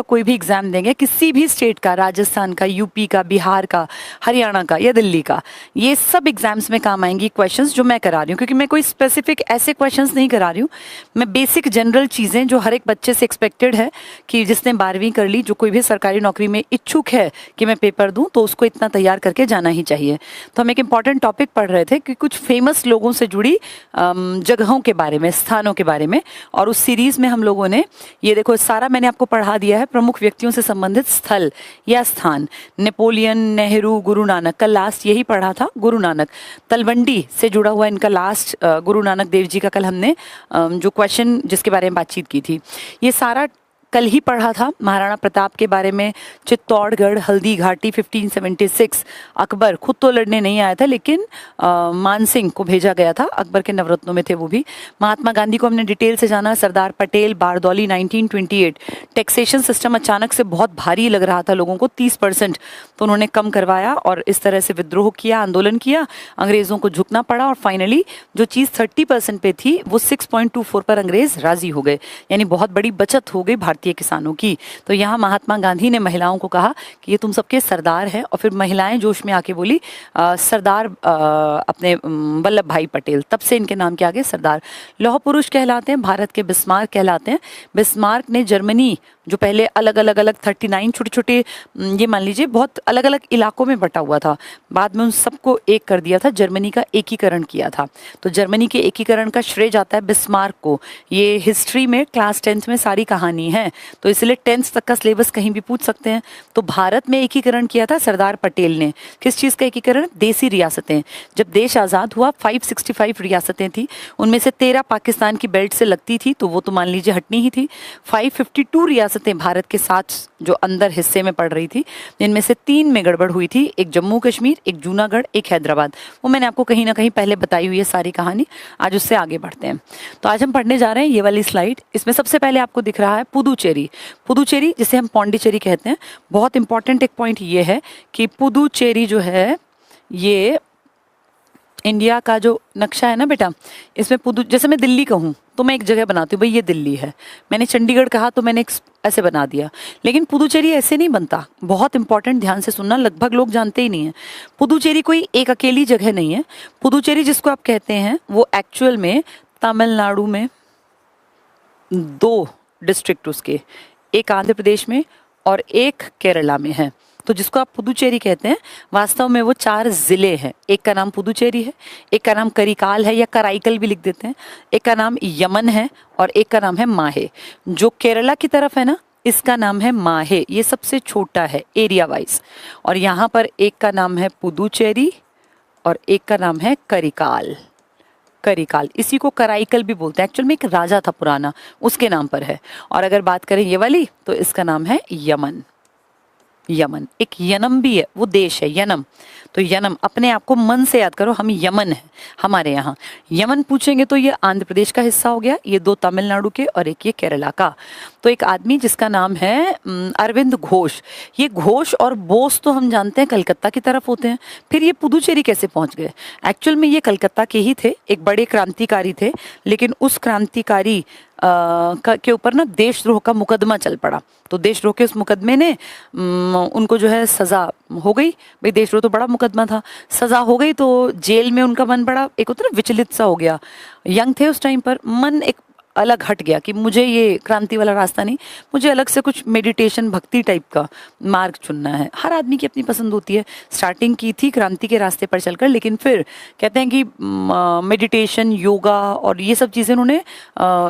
कोई भी एग्जाम देंगे, किसी भी स्टेट का, राजस्थान का, यूपी का, बिहार का, हरियाणा का या दिल्ली का, ये सब एग्जाम्स में काम आएंगी क्वेश्चंस जो मैं करा रही हूँ, क्योंकि मैं कोई स्पेसिफिक ऐसे क्वेश्चंस नहीं करा रही हूँ। मैं बेसिक जनरल चीज़ें जो हर एक बच्चे से एक्सपेक्टेड है कि जिसने 12वीं कर ली, जो कोई भी सरकारी नौकरी में इच्छुक है कि मैं पेपर दूं, तो उसको इतना तैयार करके जाना ही चाहिए। तो हम एक इम्पॉर्टेंट टॉपिक पढ़ रहे थे कि कुछ फेमस लोगों से जुड़ी जगहों के बारे में, स्थानों के बारे में, और उस सीरीज में हम लोगों ने ये देखो सारा मैंने आपको पढ़ा दिया है, प्रमुख व्यक्तियों से संबंधित स्थल या स्थान। नेपोलियन, नेहरू, गुरु नानक, कल लास्ट यही पढ़ा था, गुरु नानक। तलवंडी से जुड़ा हुआ इनका लास्ट गुरु नानक देव जी का कल हमने जो क्वेश्चन जिसके बारे में बातचीत की थी, ये सारा कल ही पढ़ा था। महाराणा प्रताप के बारे में, चित्तौड़गढ़, हल्दी घाटी 1576, अकबर खुद तो लड़ने नहीं आया था, लेकिन मानसिंह को भेजा गया था, अकबर के नवरत्नों में थे वो भी। महात्मा गांधी को हमने डिटेल से जाना। सरदार पटेल, बारदौली 1928, टैक्सेशन सिस्टम अचानक से बहुत भारी लग रहा था लोगों को, 30%, तो उन्होंने कम करवाया और इस तरह से विद्रोह किया, आंदोलन किया, अंग्रेजों को झुकना पड़ा, और फाइनली जो चीज़ 30% पे थी वो 6.24 पर अंग्रेज राजी हो गए, यानी बहुत बड़ी बचत हो गई भारतीय किसानों की। तो यहाँ महात्मा गांधी ने महिलाओं को कहा कि ये तुम सबके सरदार हैं, और फिर महिलाएं जोश में आके बोली सरदार अपने वल्लभ भाई पटेल, तब से इनके नाम के आगे सरदार। लौह पुरुष कहलाते हैं, भारत के बिस्मार्क कहलाते हैं। बिस्मार्क ने जर्मनी, जो पहले अलग अलग 39 छोटे छोटे, ये मान लीजिए बहुत अलग अलग इलाकों में बटा हुआ था, बाद में उन सबको एक कर दिया था, जर्मनी का एकीकरण किया था। तो जर्मनी के एकीकरण का श्रेय जाता है बिस्मार्क को। ये हिस्ट्री में क्लास 10th में सारी कहानी है, तो इसलिए 10th तक का सिलेबस कहीं भी पूछ सकते हैं। तो भारत में एकीकरण किया था सरदार पटेल ने। किस चीज़ का एकीकरण? देसी रियासतें। जब देश आज़ाद हुआ 565 रियासतें थी, उनमें से 13 पाकिस्तान की बेल्ट से लगती थी, तो वो तो मान लीजिए हटनी ही थी। 552 रियासतें भारत के 7 जो अंदर हिस्से में पड़ रही थी, जिनमें से 3 में गड़बड़ हुई थी, एक जम्मू कश्मीर, एक जूनागढ़, एक हैदराबाद। वो मैंने आपको कहीं ना कहीं पहले बताई हुई है सारी कहानी। आज उससे आगे बढ़ते हैं। तो आज हम पढ़ने जा रहे हैं ये वाली स्लाइड। इसमें सबसे पहले आपको दिख रहा है पुदुचेरी। पुदुचेरी जिसे हम पौंडीचेरी कहते हैं। बहुत इंपॉर्टेंट एक पॉइंट ये है कि पुदुचेरी जो है, ये इंडिया का जो नक्शा है ना बेटा, इसमें जैसे मैं दिल्ली कहूँ तो मैं एक जगह बनाती हूँ, भाई ये दिल्ली है। मैंने चंडीगढ़ कहा तो मैंने ऐसे बना दिया, लेकिन पुदुचेरी ऐसे नहीं बनता। बहुत इंपॉर्टेंट, ध्यान से सुनना, लगभग लोग जानते ही नहीं है। पुदुचेरी कोई एक अकेली जगह नहीं है। पुदुचेरी जिसको आप कहते हैं वो एक्चुअल में तमिलनाडु में 2 डिस्ट्रिक्ट उसके, एक आंध्र प्रदेश में और एक केरला में है। तो जिसको आप पुदुचेरी कहते हैं, वास्तव में वो 4 जिले हैं। एक का नाम पुदुचेरी है, एक का नाम करिकाल है या कराईकल भी लिख देते हैं, एक का नाम यमन है, और एक का नाम है माहे। जो केरला की तरफ है ना, इसका नाम है माहे, ये सबसे छोटा है एरिया वाइज। और यहाँ पर एक का नाम है पुदुचेरी और एक का नाम है करिकाल। करिकाल, इसी को कराईकल भी बोलते हैं। एक्चुअल में एक राजा था पुराना, उसके नाम पर है। और अगर बात करें ये वाली, तो इसका नाम है यमन। यमन, एक यनम भी है, वो देश है यनम। तो यनम, अपने आप को मन से याद करो, हम यमन है हमारे यहाँ। यमन पूछेंगे तो ये आंध्र प्रदेश का हिस्सा हो गया, ये 2 तमिलनाडु के और एक ये केरला का। तो एक आदमी जिसका नाम है अरविंद घोष। ये घोष और बोस तो हम जानते हैं कलकत्ता की तरफ होते हैं, फिर ये पुदुचेरी कैसे पहुंच गए? एक्चुअल में ये कलकत्ता के ही थे, एक बड़े क्रांतिकारी थे, लेकिन उस क्रांतिकारी के ऊपर ना देशद्रोह का मुकदमा चल पड़ा। तो देशद्रोह के उस मुकदमे ने उनको जो है सजा हो गई। भाई देशद्रोह तो बड़ा मुकदमा था, सजा हो गई, तो जेल में उनका मन बड़ा एक होता ना विचलित सा हो गया। यंग थे उस टाइम पर, मन एक अलग हट गया कि मुझे ये क्रांति वाला रास्ता नहीं, मुझे अलग से कुछ मेडिटेशन भक्ति टाइप का मार्ग चुनना है। हर आदमी की अपनी पसंद होती है। स्टार्टिंग की थी क्रांति के रास्ते पर चलकर, लेकिन फिर कहते हैं कि मेडिटेशन, योगा और ये सब चीज़ें उन्होंने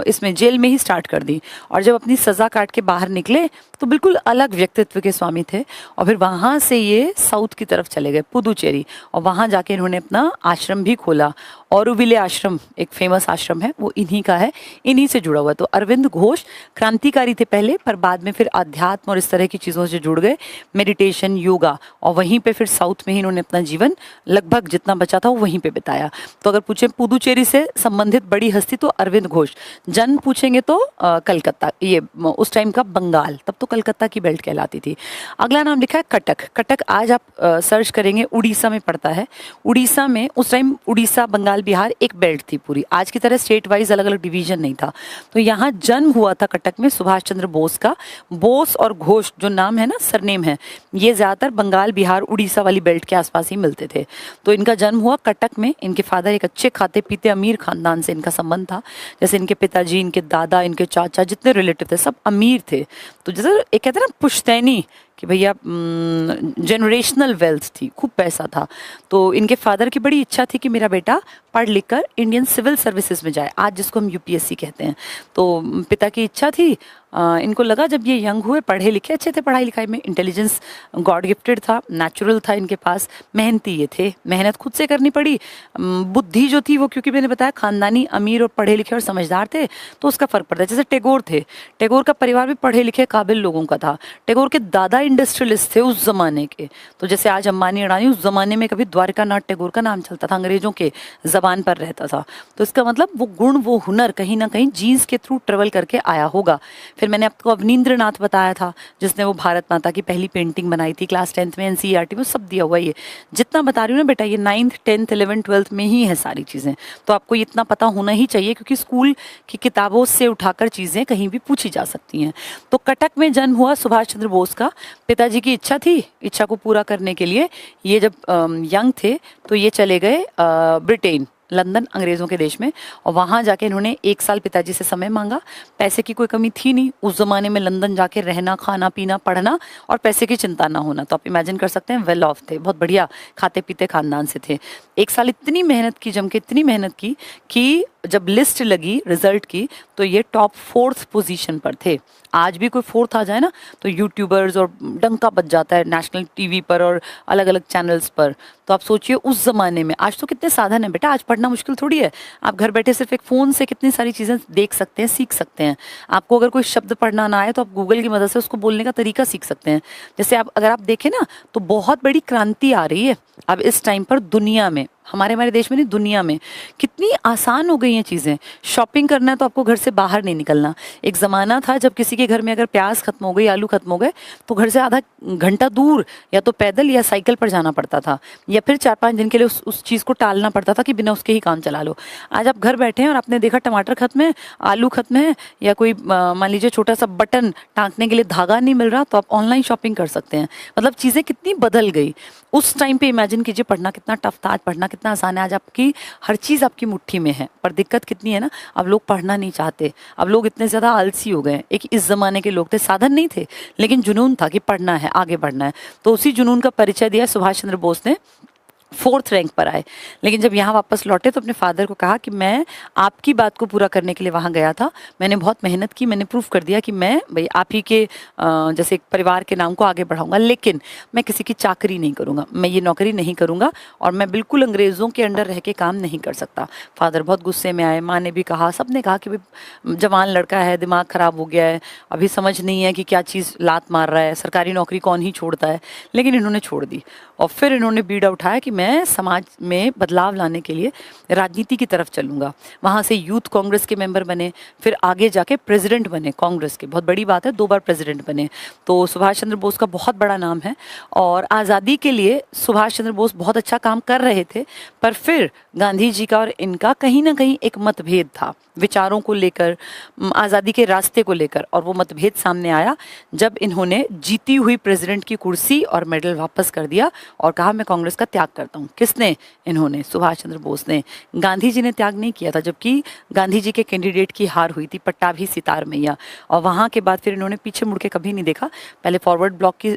इसमें जेल में ही स्टार्ट कर दी। और जब अपनी सज़ा काट के बाहर निकले तो बिल्कुल अलग व्यक्तित्व के स्वामी थे। और फिर वहाँ से ये साउथ की तरफ चले गए, पुदुचेरी, और वहाँ जाके इन्होंने अपना आश्रम भी खोला। औरुविले आश्रम एक फेमस आश्रम है, वो इन्हीं का है, इन्हीं से जुड़ा हुआ। तो अरविंद घोष क्रांतिकारी थे पहले, पर बाद में फिर अध्यात्म और इस तरह की चीज़ों से जुड़ गए, मेडिटेशन, योगा, और वहीं पे फिर साउथ में ही इन्होंने अपना जीवन लगभग जितना बचा था वो वहीं पे बिताया। तो अगर पूछे पुदुचेरी से संबंधित बड़ी हस्ती तो अरविंद घोष। जन्म पूछेंगे तो कलकत्ता, ये उस टाइम का बंगाल, तब तो कलकत्ता की बेल्ट कहलाती थी। अगला नाम लिखा है कटक। कटक आज आप सर्च करेंगे उड़ीसा में पड़ता है। उड़ीसा में उस टाइम उड़ीसा, बंगाल, बिहार एक बेल्ट थी पूरी। आज की तरह स्टेट वाइज अलग अलग डिवीजन नहीं था। तो यहाँ जन्म हुआ था कटक में सुभाष चंद्र बोस का। बोस और घोष जो नाम है ना, सरनेम है, ये ज़्यादातर बंगाल, बिहार, उड़ीसा वाली बेल्ट के आसपास ही मिलते थे। तो इनका जन्म हुआ कटक में। इनके फादर एक अच्छे खाते पीते अमीर खानदान से इनका संबंध था। जैसे इनके पिताजी, इनके दादा, इनके चाचा, जितने रिलेटिव थे सब अमीर थे। तो जैसे एक कहते हैं ना पुश्तैनी कि भैया जनरेशनल वेल्थ थी, खूब पैसा था। तो इनके फादर की बड़ी इच्छा थी कि मेरा बेटा पढ़ लिख कर इंडियन सिविल सर्विसेज में जाए, आज जिसको हम यूपीएससी कहते हैं। तो पिता की इच्छा थी। इनको लगा जब ये यंग हुए, पढ़े लिखे अच्छे थे, पढ़ाई लिखाई में इंटेलिजेंस गॉड गिफ्टेड था, नेचुरल था इनके पास, मेहनती ये थे, मेहनत खुद से करनी पड़ी। बुद्धि जो थी वो, क्योंकि मैंने बताया खानदानी अमीर और पढ़े लिखे और समझदार थे, तो उसका फर्क पड़ता है। जैसे टैगोर थे, टैगोर का परिवार भी पढ़े लिखे काबिल लोगों का था। टैगोर के दादा इंडस्ट्रियलिस्ट थे उस जमाने के। तो जैसे आज अंबानी अडानी, उस जमाने में कभी द्वारकानाथ टैगोर का नाम चलता था, अंग्रेजों के जबान पर रहता था। तो इसका मतलब वो गुण, वो हुनर कहीं ना कहीं जीन्स के थ्रू ट्रेवल करके आया होगा। फिर मैंने आपको अवनींद्रनाथ बताया था, जिसने वो भारत माता की पहली पेंटिंग बनाई थी, क्लास 10th में एनसीईआरटी में सब दिया हुआ। ये जितना बता रही हूँ ना बेटा, ये 9th 10th 11th 12th में ही है सारी चीज़ें। तो आपको ये इतना पता होना ही चाहिए, क्योंकि स्कूल की किताबों से उठाकर चीज़ें कहीं भी पूछी जा सकती हैं। तो कटक में जन्म हुआ सुभाष चंद्र बोस का। पिताजी की इच्छा थी, इच्छा को पूरा करने के लिए ये जब यंग थे तो ये चले गए ब्रिटेन, लंदन, अंग्रेज़ों के देश में। और वहाँ जाके इन्होंने 1 साल पिताजी से समय मांगा। पैसे की कोई कमी थी नहीं उस ज़माने में, लंदन जाके रहना, खाना पीना, पढ़ना और पैसे की चिंता ना होना। तो आप इमेजिन कर सकते हैं, वेल ऑफ थे, बहुत बढ़िया खाते पीते खानदान से थे। 1 साल इतनी मेहनत की, जम के इतनी मेहनत की कि जब लिस्ट लगी रिजल्ट की तो ये टॉप 4th पोजीशन पर थे। आज भी कोई 4th आ जाए ना तो यूट्यूबर्स और डंका बज जाता है नेशनल टीवी पर और अलग अलग चैनल्स पर। तो आप सोचिए उस ज़माने में, आज तो कितने साधन है बेटा, आज पढ़ना मुश्किल थोड़ी है। आप घर बैठे सिर्फ एक फ़ोन से कितनी सारी चीज़ें देख सकते हैं, सीख सकते हैं। आपको अगर कोई शब्द पढ़ना ना आए तो आप गूगल की मदद से उसको बोलने का तरीका सीख सकते हैं। जैसे अगर आप देखें ना तो बहुत बड़ी क्रांति आ रही है अब इस टाइम पर दुनिया में, हमारे देश में नहीं, दुनिया में कितनी आसान हो गई हैं चीज़ें। शॉपिंग करना है तो आपको घर से बाहर नहीं निकलना। एक ज़माना था जब किसी के घर में अगर प्याज खत्म हो गई, आलू खत्म हो गए, तो घर से आधा घंटा दूर या तो पैदल या साइकिल पर जाना पड़ता था, या फिर 4-5 दिन के लिए उस चीज़ को टालना पड़ता था कि बिना उसके ही काम चला लो। आज आप घर बैठे हैं और आपने देखा टमाटर खत्म है, आलू खत्म है, या कोई मान लीजिए छोटा सा बटन टाँकने के लिए धागा नहीं मिल रहा, तो आप ऑनलाइन शॉपिंग कर सकते हैं। मतलब चीज़ें कितनी बदल गई। उस टाइम पे इमेजिन कीजिए पढ़ना कितना टफ था, आज पढ़ना कितना आसान है। आज आपकी हर चीज़ आपकी मुट्ठी में है, पर दिक्कत कितनी है ना, अब लोग पढ़ना नहीं चाहते। अब लोग इतने ज़्यादा आलसी हो गए। एक इस ज़माने के लोग थे, साधन नहीं थे, लेकिन जुनून था कि पढ़ना है, आगे बढ़ना है। तो उसी जुनून का परिचय दिया सुभाष चंद्र बोस ने। 4th रैंक पर आए, लेकिन जब यहाँ वापस लौटे तो अपने फादर को कहा कि मैं आपकी बात को पूरा करने के लिए वहाँ गया था, मैंने बहुत मेहनत की, मैंने प्रूफ कर दिया कि मैं भाई आप ही के जैसे एक परिवार के नाम को आगे बढ़ाऊंगा, लेकिन मैं किसी की चाकरी नहीं करूँगा, मैं ये नौकरी नहीं करूँगा और मैं बिल्कुल अंग्रेज़ों के अंडर रह के काम नहीं कर सकता। फादर बहुत गुस्से में आए, माँ ने भी कहा, सब ने कहा कि भाई जवान लड़का है, दिमाग ख़राब हो गया है, अभी समझ नहीं है कि क्या चीज़ लात मार रहा है, सरकारी नौकरी कौन ही छोड़ता है। लेकिन इन्होंने छोड़ दी और फिर इन्होंने बीड़ा उठाया कि मैं समाज में बदलाव लाने के लिए राजनीति की तरफ चलूँगा। वहाँ से यूथ कांग्रेस के मेंबर बने, फिर आगे जाके प्रेसिडेंट बने कांग्रेस के, बहुत बड़ी बात है, 2 बार प्रेसिडेंट बने। तो सुभाष चंद्र बोस का बहुत बड़ा नाम है और आज़ादी के लिए सुभाष चंद्र बोस बहुत अच्छा काम कर रहे थे। पर फिर गांधी जी का और इनका कहीं ना कहीं एक मतभेद था विचारों को लेकर, आज़ादी के रास्ते को लेकर, और वो मतभेद सामने आया जब इन्होंने जीती हुई प्रेसिडेंट की कुर्सी और मेडल वापस कर दिया और कहा मैं कांग्रेस का त्याग करता हूँ। किसने? इन्होंने, सुभाष चंद्र बोस ने। गांधी जी ने त्याग नहीं किया था, जबकि गांधी जी के कैंडिडेट की हार हुई थी, पट्टाभी सितार मैया, और वहाँ के बाद फिर इन्होंने पीछे मुड़ के कभी नहीं देखा। पहले फॉरवर्ड ब्लॉक की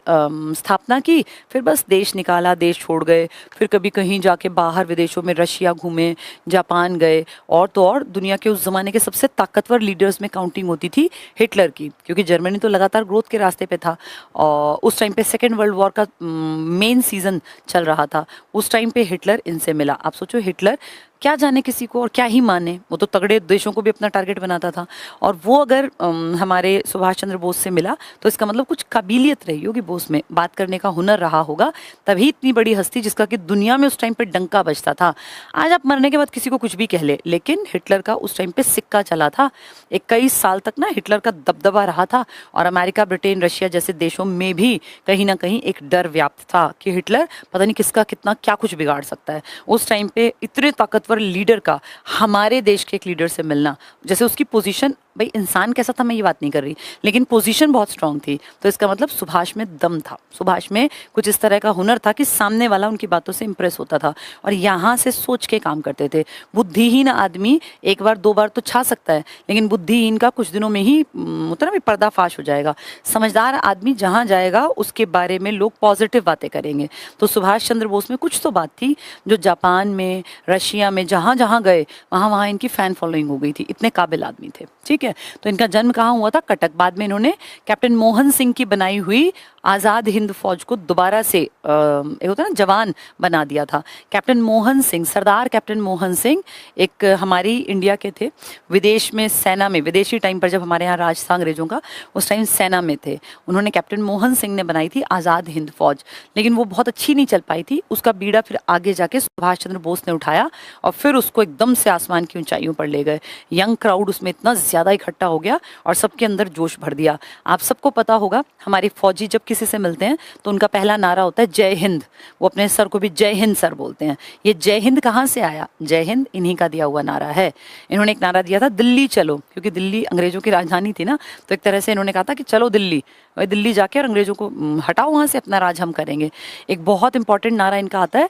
स्थापना की, फिर बस देश निकाला, देश छोड़ गए, फिर कभी कहीं जाके बाहर विदेशों में रशिया घूमे, जापान गए, और तो और दुनिया के उस जमाने के सबसे ताकतवर लीडर्स में काउंटिंग होती थी हिटलर की, क्योंकि जर्मनी तो लगातार ग्रोथ के रास्ते पे था और उस टाइम पे 2nd वर्ल्ड वॉर का मेन सीजन चल रहा था। उस टाइम पे हिटलर इनसे मिला। आप सोचो, हिटलर क्या जाने किसी को और क्या ही माने, वो तो तगड़े देशों को भी अपना टारगेट बनाता था, और वो अगर हमारे सुभाष चंद्र बोस से मिला तो इसका मतलब कुछ काबिलियत रही होगी बोस में, बात करने का हुनर रहा होगा, तभी इतनी बड़ी हस्ती जिसका कि दुनिया में उस टाइम पे डंका बजता था। आज आप मरने के बाद किसी को कुछ भी कह ले, लेकिन हिटलर का उस टाइम पे सिक्का चला था। 21 साल तक ना हिटलर का दबदबा रहा था, और अमेरिका, ब्रिटेन, रशिया जैसे देशों में भी कहीं ना कहीं एक डर व्याप्त था कि हिटलर पता नहीं किसका कितना क्या कुछ बिगाड़ सकता है। उस टाइम पे इतने ताकतवर फॉर लीडर का हमारे देश के एक लीडर से मिलना, जैसे उसकी पोजीशन, भाई इंसान कैसा था मैं ये बात नहीं कर रही, लेकिन पोजीशन बहुत स्ट्रांग थी, तो इसका मतलब सुभाष में दम था, सुभाष में कुछ इस तरह का हुनर था कि सामने वाला उनकी बातों से इंप्रेस होता था और यहाँ से सोच के काम करते थे। बुद्धिहीन आदमी एक बार दो बार तो छा सकता है, लेकिन बुद्धिहीन का कुछ दिनों में ही होता ना पर्दाफाश हो जाएगा। समझदार आदमी जहाँ जाएगा उसके बारे में लोग पॉजिटिव बातें करेंगे। तो सुभाष चंद्र बोस में कुछ तो बात थी जो जापान में, रशिया में, जहाँ जहाँ गए वहाँ वहाँ इनकी फैन फॉलोइंग हो गई थी, इतने काबिल आदमी थे। ठीक है, तो इनका जन्म कहाँ हुआ था? कटक। बाद में इन्होंने कैप्टन मोहन सिंह की बनाई हुई आज़ाद हिंद फौज को दोबारा से एक होता है ना जवान बना दिया था। कैप्टन मोहन सिंह, सरदार कैप्टन मोहन सिंह एक हमारी इंडिया के थे, विदेश में सेना में, विदेशी टाइम पर जब हमारे यहाँ राज था अंग्रेजों का, उस टाइम सेना में थे। उन्होंने कैप्टन मोहन सिंह ने बनाई थी आज़ाद हिंद फौज, लेकिन वो बहुत अच्छी नहीं चल पाई थी। उसका बीड़ा फिर आगे जाके सुभाष चंद्र बोस ने उठाया और फिर उसको एकदम से आसमान की ऊंचाइयों पर ले गए। यंग क्राउड उसमें इतना ज़्यादा इकट्ठा हो गया और सबके अंदर जोश भर दिया। आप सबको पता होगा हमारे फौजी जब किसी से मिलते हैं तो उनका पहला नारा होता है जय हिंद। वो अपने सर को भी जय हिंद सर बोलते हैं। ये जय हिंद कहाँ से आया? जय हिंद इन्हीं का दिया हुआ नारा है। इन्होंने एक नारा दिया था दिल्ली चलो, क्योंकि दिल्ली अंग्रेजों की राजधानी थी ना, तो एक तरह से इन्होंने कहा था कि चलो दिल्ली, भाई दिल्ली जाके और अंग्रेजों को हटाओ वहाँ से, अपना राज हम करेंगे। एक बहुत इंपॉर्टेंट नारा इनका आता है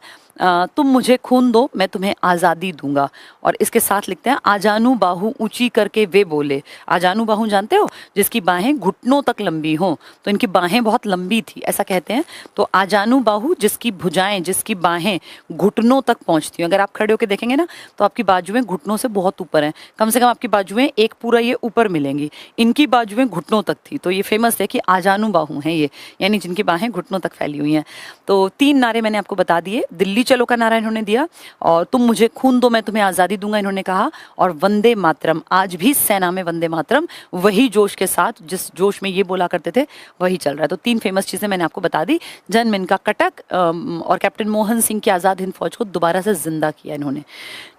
तुम मुझे खून दो मैं तुम्हें आज़ादी दूंगा। और इसके साथ लिखते हैं आजानू बाहू ऊंची करके वे बोले। आजानू बाहू जानते हो? जिसकी बाहें घुटनों तक लंबी हों, तो इनकी बाहें बहुत लंबी थी ऐसा कहते हैं। तो आजानू बाहू जिसकी भुजाएं, जिसकी बाहें घुटनों तक पहुंचती हैं। अगर आप खड़े होकर देखेंगे ना तो आपकी बाजुएं घुटनों से बहुत ऊपर हैं, कम से कम आपकी बाजुएं एक पूरा ये ऊपर मिलेंगी। इनकी बाजुएं घुटनों तक थी, तो ये फेमस है कि आजानू बाहू हैं ये, यानी जिनकी बाहें घुटनों तक फैली हुई हैं। तो 3 नारे मैंने आपको बता दिए। दिल्ली चलो का नारा इन्होंने दिया, और तुम मुझे खून दो मैं तुम्हें आज़ादी दूंगा इन्होंने कहा, और वंदे मातरम। आज भी सेना में वंदे मातरम वही जोश के साथ, जिस जोश में ये बोला करते थे वही चल रहा है। तो 3 फेमस चीज़ें मैंने आपको बता दी। जन्म इनका कटक, और कैप्टन मोहन सिंह की आज़ाद हिंद फौज को दोबारा से जिंदा किया इन्होंने।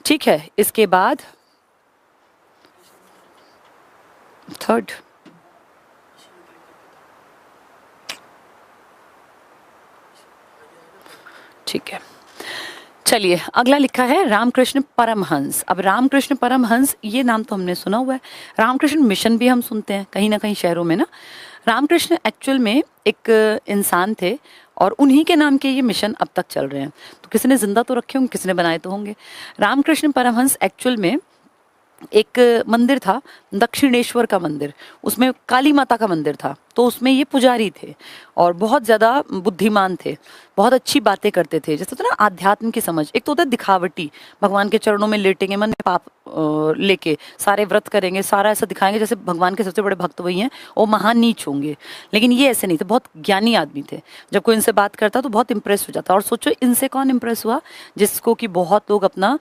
ठीक है, इसके बाद थर्ड, ठीक है चलिए अगला लिखा है रामकृष्ण परमहंस। अब रामकृष्ण परमहंस ये नाम तो हमने सुना हुआ है, रामकृष्ण मिशन भी हम सुनते हैं कहीं ना कहीं शहरों में ना। रामकृष्ण एक्चुअल में एक इंसान थे और उन्हीं के नाम के ये मिशन अब तक चल रहे हैं। तो किसी ने जिंदा तो रखे होंगे, किसी ने बनाए तो होंगे। रामकृष्ण परमहंस एक्चुअल में एक मंदिर था, दक्षिणेश्वर का मंदिर, उसमें काली माता का मंदिर था, तो उसमें ये पुजारी थे और बहुत ज़्यादा बुद्धिमान थे, बहुत अच्छी बातें करते थे। जैसे तो ना आध्यात्म की समझ, एक तो होता है दिखावटी, भगवान के चरणों में लेटेंगे, मन में पाप लेके सारे व्रत करेंगे, सारा ऐसा दिखाएंगे जैसे भगवान के सबसे बड़े भक्त वही हैं और महान नीच होंगे। लेकिन ये ऐसे नहीं थे, बहुत ज्ञानी आदमी थे। जब कोई इनसे बात करता तो बहुत इंप्रेस हो जाता। और सोचो इनसे कौन इंप्रेस हुआ? जिसको कि बहुत लोग अपना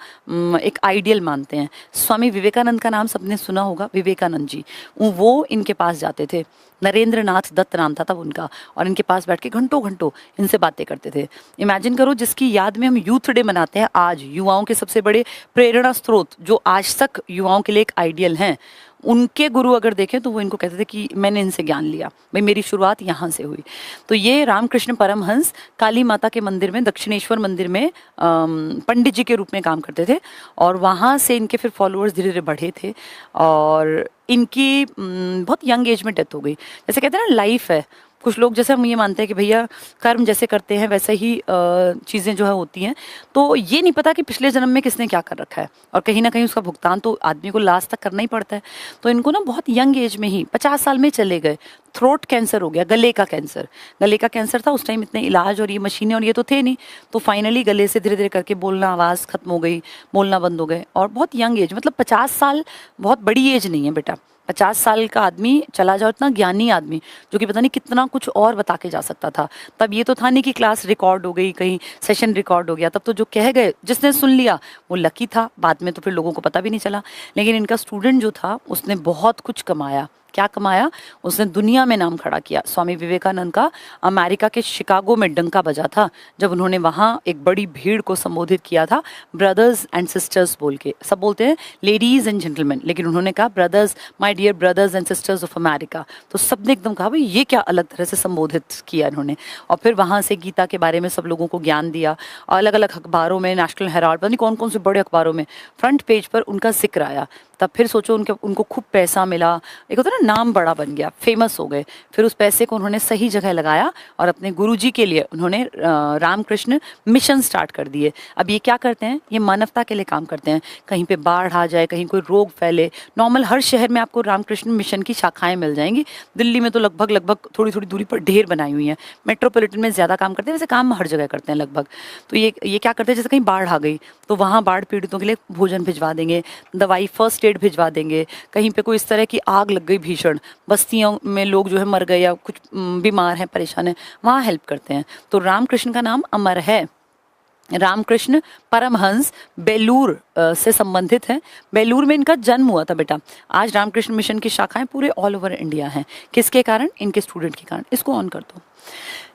एक आइडियल मानते हैं। स्वामी विवेकानंद का नाम सबने सुना होगा, विवेकानंद जी, वो इनके पास जाते थे। नरेंद्र नाथ दत्त नाम था तब उनका, और इनके पास बैठ के घंटों घंटों इनसे बातें करते थे। इमेजिन करो, जिसकी याद में हम यूथ डे मनाते हैं आज, युवाओं के सबसे बड़े प्रेरणा स्रोत जो आज तक युवाओं के लिए एक आइडियल हैं, उनके गुरु अगर देखें तो वो इनको कहते थे कि मैंने इनसे ज्ञान लिया, भाई मेरी शुरुआत यहाँ से हुई। तो ये रामकृष्ण परमहंस काली माता के मंदिर में, दक्षिणेश्वर मंदिर में पंडित जी के रूप में काम करते थे, और वहाँ से इनके फिर फॉलोअर्स धीरे धीरे बढ़े थे। और इनकी बहुत यंग एज में डेथ हो गई। जैसे कहते हैं ना लाइफ है, कुछ लोग जैसे हम ये मानते हैं कि भैया कर्म जैसे करते हैं वैसे ही चीज़ें जो है होती हैं, तो ये नहीं पता कि पिछले जन्म में किसने क्या कर रखा है, और कहीं ना कहीं उसका भुगतान तो आदमी को लास्ट तक करना ही पड़ता है। तो इनको ना बहुत यंग एज में ही 50 साल में चले गए। थ्रोट कैंसर हो गया, गले का कैंसर, गले का कैंसर था उस टाइम, इतने इलाज और ये मशीनें और ये तो थे नहीं, तो फाइनली गले से धीरे धीरे करके बोलना, आवाज़ खत्म हो गई, बोलना बंद हो गए। और बहुत यंग एज, मतलब 50 साल बहुत बड़ी एज नहीं है बेटा। 50 साल का आदमी चला जाओ, इतना ज्ञानी आदमी जो कि पता नहीं कितना कुछ और बता के जा सकता था। तब ये तो था नहीं कि क्लास रिकॉर्ड हो गई, कहीं सेशन रिकॉर्ड हो गया, तब तो जो कह गए जिसने सुन लिया वो लकी था, बाद में तो फिर लोगों को पता भी नहीं चला। लेकिन इनका स्टूडेंट जो था उसने बहुत कुछ कमाया, क्या कमाया, उसने दुनिया में नाम खड़ा किया। स्वामी विवेकानंद का अमेरिका के शिकागो में डंका बजा था जब उन्होंने वहाँ एक बड़ी भीड़ को संबोधित किया था, ब्रदर्स एंड सिस्टर्स बोल के। सब बोलते हैं लेडीज एंड जेंटलमैन, लेकिन उन्होंने कहा brothers, my dear brothers and sisters of America. तो सबने एकदम कहा भाई ये क्या अलग तरह से संबोधित किया इन्होंने। और फिर वहाँ से गीता के बारे में सब लोगों को ज्ञान दिया। अलग अलग अखबारों में, नेशनल हेराल्ड, पता नहीं कौन कौन से बड़े अखबारों में फ्रंट पेज पर उनका जिक्र आया। तब फिर सोचो उनको खूब पैसा मिला, एक होता है ना नाम बड़ा बन गया, फेमस हो गए। फिर उस पैसे को उन्होंने सही जगह लगाया और अपने गुरुजी के लिए उन्होंने रामकृष्ण मिशन स्टार्ट कर दिए। अब ये क्या करते हैं, ये मानवता के लिए काम करते हैं। कहीं पे बाढ़ आ जाए, कहीं कोई रोग फैले, नॉर्मल हर शहर में आपको रामकृष्ण मिशन की शाखाएं मिल जाएंगी। दिल्ली में तो लगभग थोड़ी थोड़ी दूरी पर ढेर बनाई हुई हैं। मेट्रोपॉलिटन में ज़्यादा काम करते हैं, वैसे काम हर जगह करते हैं लगभग। तो ये क्या करते हैं, जैसे कहीं बाढ़ आ गई तो वहाँ बाढ़ पीड़ितों के लिए भोजन भिजवा देंगे, दवाई फर्स्ट एड भिजवा देंगे। कहीं पे कोई इस तरह की आग लग गई भीषण, बस्तियों में लोग जो है मर गए या कुछ बीमार हैं, परेशान हैं, वहाँ हेल्प करते हैं। तो रामकृष्ण का नाम अमर है। रामकृष्ण परमहंस बेलूर से संबंधित हैं। बेलूर में इनका जन्म हुआ था बेटा। आज रामकृष्ण मिशन की शाखाएं पूरे ऑल ओवर इंडिया हैं। किसके कारण? इनके स्टूडेंट के कारण। इसको ऑन कर दो।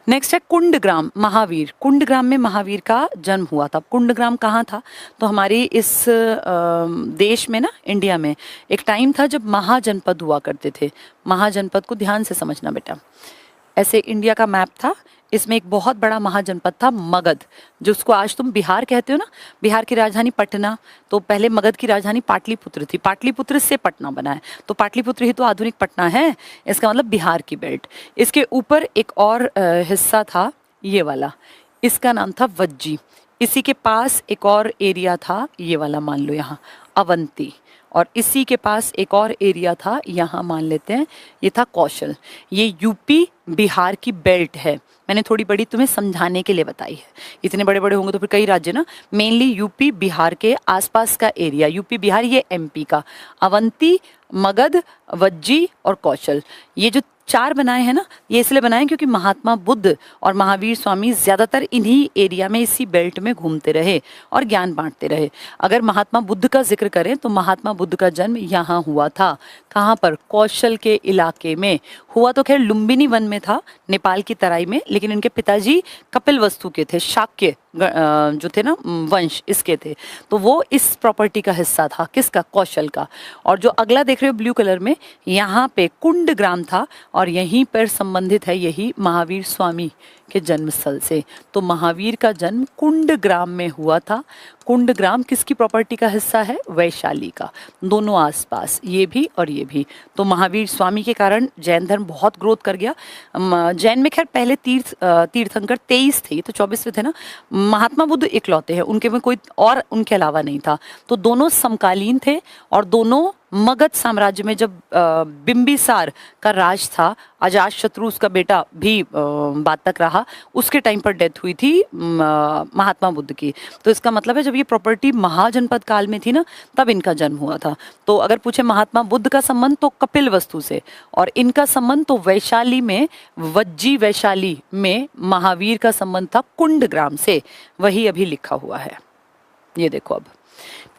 नेक्स्ट है कुंडग्राम महावीर। कुंडग्राम में महावीर का जन्म हुआ था। कुंडग्राम कहाँ था? तो हमारी इस देश में ना, इंडिया में एक टाइम था जब महाजनपद हुआ करते थे। महाजनपद को ध्यान से समझना बेटा। ऐसे इंडिया का मैप था, इसमें एक बहुत बड़ा महाजनपद था मगध, जिसको आज तुम बिहार कहते हो ना। बिहार की राजधानी पटना, तो पहले मगध की राजधानी पाटलिपुत्र थी। पाटलिपुत्र से पटना बना है, तो पाटलिपुत्र ही तो आधुनिक पटना है। इसका मतलब बिहार की बेल्ट। इसके ऊपर एक और हिस्सा था, ये वाला, इसका नाम था वज्जी। इसी के पास एक और एरिया था, ये वाला मान लो यहाँ अवंती। और इसी के पास एक और एरिया था, यहाँ मान लेते हैं ये था कौशल। ये यूपी बिहार की बेल्ट है। मैंने थोड़ी बड़ी तुम्हें समझाने के लिए बताई है। इतने बड़े बड़े होंगे तो फिर कई राज्य ना, मेनली यूपी बिहार के आसपास का एरिया। यूपी बिहार ये एमपी का, अवंती, मगध, वज्जी और कौशल। ये जो 4 बनाए हैं ना, ये इसलिए बनाए क्योंकि महात्मा बुद्ध और महावीर स्वामी ज्यादातर इन्हीं एरिया में, इसी बेल्ट में घूमते रहे और ज्ञान बांटते रहे। अगर महात्मा बुद्ध का जिक्र करें तो महात्मा बुद्ध का जन्म यहाँ हुआ था। कहाँ पर? कौशल के इलाके में हुआ। तो खैर लुम्बिनी वन में था, नेपाल की तराई में, लेकिन इनके पिताजी कपिलवस्तु के थे, शाक्य जो थे ना वंश, इसके थे। तो वो इस प्रॉपर्टी का हिस्सा था। किसका? कौशल का। और जो अगला देख रहे हो ब्लू कलर में, यहाँ पे कुंडग्राम था और यहीं पर संबंधित है यही महावीर स्वामी के जन्म स्थल से। तो महावीर का जन्म कुंडग्राम में हुआ था। कुंडग्राम किसकी प्रॉपर्टी का हिस्सा है? वैशाली का। दोनों आसपास, ये भी और ये भी। तो महावीर स्वामी के कारण जैन धर्म बहुत ग्रोथ कर गया। जैन में खैर पहले तीर्थंकर 23 थे, तो 24वें थे ना। महात्मा बुद्ध इकलौते हैं, उनके में कोई और उनके अलावा नहीं था। तो दोनों समकालीन थे और दोनों मगध साम्राज्य में जब बिंबिसार का राज था, अजातशत्रु उसका बेटा भी बाद तक रहा, उसके टाइम पर डेथ हुई थी महात्मा बुद्ध की। तो इसका मतलब है जब ये प्रॉपर्टी महाजनपद काल में थी ना, तब इनका जन्म हुआ था। तो अगर पूछे महात्मा बुद्ध का संबंध तो कपिलवस्तु से, और इनका संबंध तो वैशाली में, वज्जी वैशाली में महावीर का संबंध था कुंडग्राम से। वही अभी लिखा हुआ है, ये देखो। अब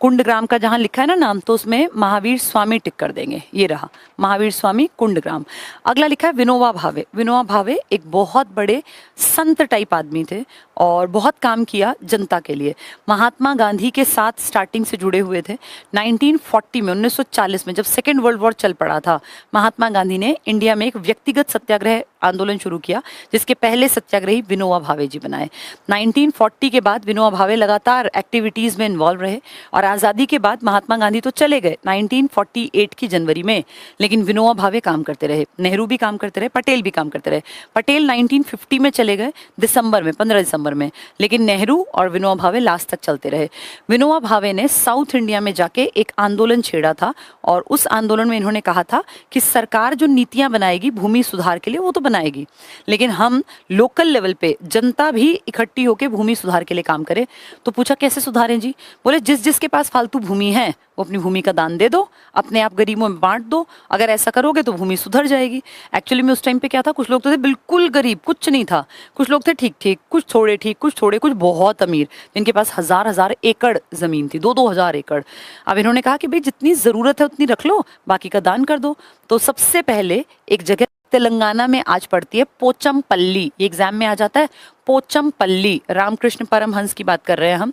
कुंडग्राम का जहाँ लिखा है ना नाम, तो उसमें महावीर स्वामी टिक कर देंगे। ये रहा महावीर स्वामी कुंडग्राम। अगला लिखा है विनोबा भावे। विनोबा भावे एक बहुत बड़े संत टाइप आदमी थे और बहुत काम किया जनता के लिए। महात्मा गांधी के साथ स्टार्टिंग से जुड़े हुए थे। 1940 में, 1940 में जब सेकेंड वर्ल्ड वॉर चल पड़ा था, महात्मा गांधी ने इंडिया में एक व्यक्तिगत सत्याग्रह आंदोलन शुरू किया, जिसके पहले सत्याग्रही विनोबा भावे जी बनाए। 1940 के बाद विनोबा भावे लगातार एक्टिविटीज में इन्वॉल्व रहे और आज़ादी के बाद महात्मा गांधी तो चले गए 1948 की जनवरी में, लेकिन विनोबा भावे काम करते रहे। नेहरू भी काम करते रहे, पटेल भी काम करते रहे। पटेल 1950 में चले गए दिसंबर में, 15 दिसंबर में, लेकिन नेहरू और विनोबा भावे लास्ट तक चलते रहे। विनोबा भावे ने साउथ इंडिया में जाके एक आंदोलन छेड़ा था और उस आंदोलन में इन्होंने कहा था कि सरकार जो नीतियां बनाएगी भूमि सुधार के लिए वो तो बनाएगी, लेकिन हम लोकल लेवल पे जनता भी इकट्ठी होकर भूमि सुधार के लिए काम करें। तो पूछा कैसे सुधारें जी? बोले जिस जिसके पास फालतू भूमि है वो अपनी भूमि का दान दे दो, अपने आप गरीबों में बांट दो। अगर ऐसा करोगे तो भूमि सुधर जाएगी। एक्चुअली में उस टाइम पे क्या था, कुछ लोग तो थे बिल्कुल गरीब, कुछ नहीं था, कुछ लोग थे ठीक ठीक, कुछ थोड़े ठीक, कुछ थोड़े, कुछ बहुत अमीर, जिनके पास हजार हजार एकड़ जमीन थी, 2-2 हजार एकड़। अब इन्होंने कहा कि भाई जितनी जरूरत है उतनी रख लो, बाकी का दान कर दो। तो सबसे पहले एक जगह तेलंगाना में आज पड़ती है पोचमपल्ली, ये एग्जाम में आ जाता है, पोचमपल्ली। रामकृष्ण परमहंस की बात कर रहे हैं हम,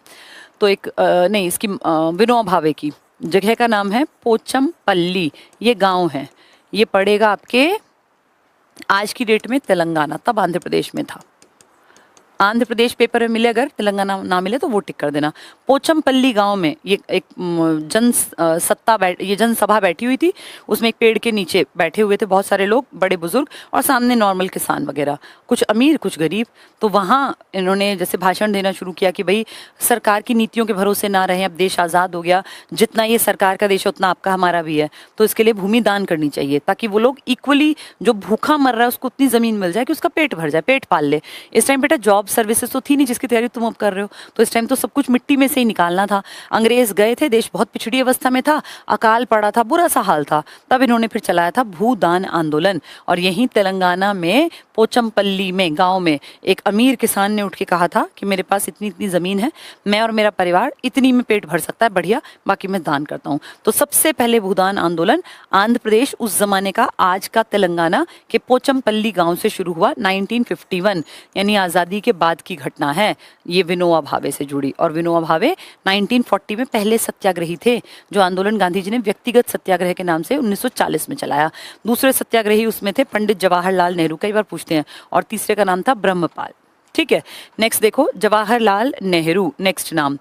तो एक नहीं, इसकी विनोबा भावे की जगह का नाम है पोचमपल्ली, ये गांव है। ये पड़ेगा आपके आज की डेट में तेलंगाना, तब आंध्र प्रदेश में था। आंध्र प्रदेश पेपर में मिले, अगर तेलंगाना ना मिले तो वो टिक कर देना। पोचमपल्ली गांव में ये एक ये जनसभा बैठी हुई थी, उसमें एक पेड़ के नीचे बैठे हुए थे बहुत सारे लोग, बड़े बुजुर्ग, और सामने नॉर्मल किसान वगैरह, कुछ अमीर कुछ गरीब। तो वहाँ इन्होंने जैसे भाषण देना शुरू किया कि भाई सरकार की नीतियों के भरोसे ना रहें, अब देश आज़ाद हो गया, जितना ये सरकार का देश है उतना आपका हमारा भी है, तो इसके लिए भूमि दान करनी चाहिए, ताकि वो लोग इक्वली, जो भूखा मर रहा है उसको उतनी ज़मीन मिल जाए कि उसका पेट भर जाए, पेट पाल ले। इस टाइम बेटा जॉब सर्विसेज तो थी नहीं जिसकी तैयारी तुम अब कर रहे हो, तो इस टाइम तो सब कुछ मिट्टी में से ही निकालना था। अंग्रेज गए थे, देश बहुत पिछड़ी अवस्था में था, अकाल पड़ा था, बुरा सा हाल था, तब इन्होंने फिर चलाया था भूदान आंदोलन। और यहीं तेलंगाना में पोचमपल्ली में गांव में एक अमीर किसान ने उठ के कहा था कि मेरे पास इतनी इतनी जमीन है, मैं और मेरा परिवार इतनी में पेट भर सकता है, बढ़िया, बाकी मैं दान करता हूँ। तो सबसे पहले भूदान आंदोलन आंध्र प्रदेश, उस जमाने का आज का तेलंगाना के पोचमपल्ली गांव से शुरू हुआ 1951, यानी आज़ादी के बाद की घटना है। ये विनोबा भावे से जुड़ी, और विनोबा भावे 1940 में पहले सत्याग्रही थे। जो आंदोलन गांधी जी ने व्यक्तिगत सत्याग्रह के नाम से 1940 में चलाया। दूसरे सत्याग्रही उसमें थे पंडित जवाहरलाल नेहरू, कई बार पूछते हैं, और तीसरे का नाम था ब्रह्मपाल। ठीक है, नेक्स्ट देखो, जवाहरलाल नेहरू नेक्स्ट नाम।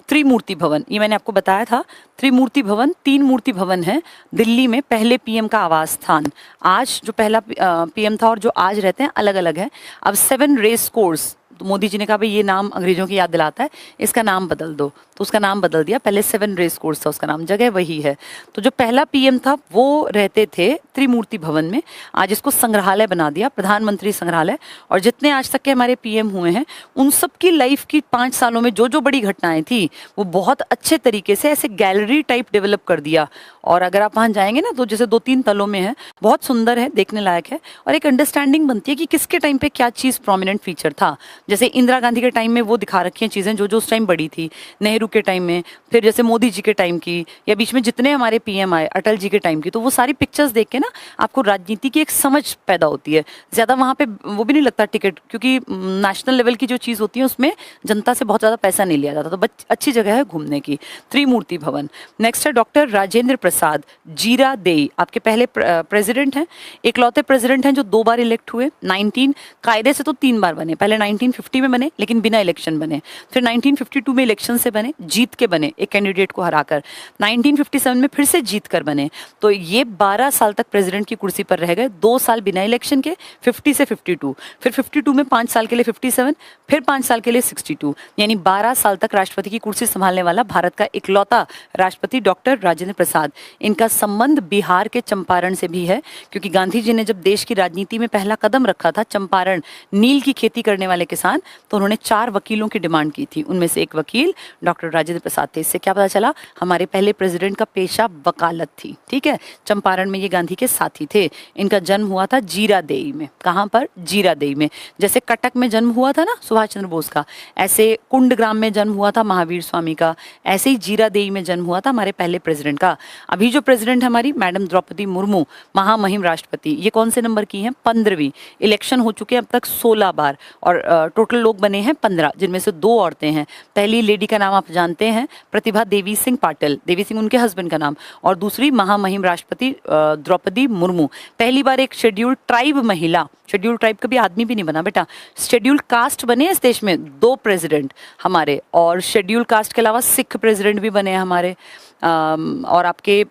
त्रिमूर्ति भवन, ये मैंने आपको बताया था, त्रिमूर्ति भवन 3 मूर्ति भवन है दिल्ली में, पहले पीएम का आवास स्थान। आज जो पहला पीएम था और जो आज रहते हैं अलग अलग है। अब 7 रेस कोर्स, तो मोदी जी ने कहा भाई ये नाम अंग्रेजों की याद दिलाता है, इसका नाम बदल दो, तो उसका नाम बदल दिया, पहले 7 रेस कोर्स था उसका नाम, जगह वही है। तो जो पहला पीएम था वो रहते थे त्रिमूर्ति भवन में, आज इसको संग्रहालय बना दिया, प्रधानमंत्री संग्रहालय। और जितने आज तक के हमारे पीएम हुए हैं उन सब की लाइफ की 5 सालों में जो जो बड़ी घटनाएं थी वो बहुत अच्छे तरीके से ऐसे गैलरी टाइप डेवलप कर दिया। और अगर आप वहाँ जाएंगे ना, तो जैसे 2-3 तलों में है, बहुत सुंदर है, देखने लायक है, और एक अंडरस्टैंडिंग बनती है कि किसके टाइम पे क्या चीज़ प्रोमिनेंट फीचर था। जैसे इंदिरा गांधी के टाइम में वो दिखा रखी हैं चीज़ें जो जो उस टाइम बड़ी थी, नेहरू के टाइम में, फिर जैसे मोदी जी के टाइम की, या बीच में जितने हमारे पीएम आए, अटल जी के टाइम की, तो वो सारी पिक्चर्स देख के ना आपको राजनीति की एक समझ पैदा होती है। ज़्यादा वहाँ पे वो भी नहीं लगता टिकट, क्योंकि नेशनल लेवल की जो चीज़ होती है उसमें जनता से बहुत ज़्यादा पैसा नहीं लिया जाता, तो अच्छी जगह है घूमने की, त्रिमूर्ति भवन। नेक्स्ट है डॉक्टर राजेंद्र प्रसाद जीरादेई, आपके पहले प्रेसिडेंट हैं, इकलौते प्रेसिडेंट हैं जो 2 बार इलेक्ट हुए। 19 कायदे से तो 3 बार बने, पहले 1950 में बने लेकिन बिना इलेक्शन बने, फिर 1952 में इलेक्शन से बने, जीत के बने एक कैंडिडेट को हराकर, 1957 में फिर से जीत कर बने। तो ये 12 साल तक प्रेसिडेंट की कुर्सी पर रह गए, 2 साल बिना इलेक्शन के, 50 से 52, फिर 52 में 5 साल के लिए 57, फिर 5 साल के लिए 62, यानी 12 साल तक राष्ट्रपति की कुर्सी संभालने वाला भारत का इकलौता राष्ट्रपति डॉक्टर राजेंद्र प्रसाद। इनका संबंध बिहार के चंपारण से भी है, क्योंकि गांधी जी ने जब देश की राजनीति में पहला कदम रखा था, चंपारण नील की खेती करने वाले किसान, तो उन्होंने 4 वकीलों की डिमांड की थी, उनमें से एक वकील डॉक्टर राजेंद्र प्रसाद थे। इससे क्या पता चला, हमारे पहले प्रेसिडेंट का पेशा वकालत थी। ठीक है, चंपारण में ये गांधी के साथी थे। इनका जन्म हुआ था जीरादेई में। कहाँ पर? जीरादेई में। जैसे कटक में जन्म हुआ था ना सुभाष चंद्र बोस का, ऐसे कुंडग्राम में जन्म हुआ था महावीर स्वामी का, ऐसे ही जीरादेई में जन्म हुआ था हमारे पहले प्रेसिडेंट का। अभी जो प्रेसिडेंट है हमारी मैडम द्रौपदी मुर्मू, महामहिम राष्ट्रपति, ये कौन से नंबर की हैं? 15वीं। इलेक्शन हो चुके हैं अब तक 16 बार, और टोटल लोग बने हैं 15, जिनमें से 2 औरतें हैं। पहली लेडी का नाम आप जानते हैं, प्रतिभा देवी सिंह पाटिल, देवी सिंह उनके हस्बैंड का नाम, और दूसरी महामहिम राष्ट्रपति द्रौपदी मुर्मू। पहली बार एक शेड्यूल्ड ट्राइब महिला, शेड्यूल्ड ट्राइब कभी आदमी भी नहीं बना बेटा, शेड्यूल्ड कास्ट बने इस देश में 2 प्रेसिडेंट हमारे, और शेड्यूल्ड कास्ट के अलावा सिख प्रेसिडेंट भी बने हैं हमारे। और आपके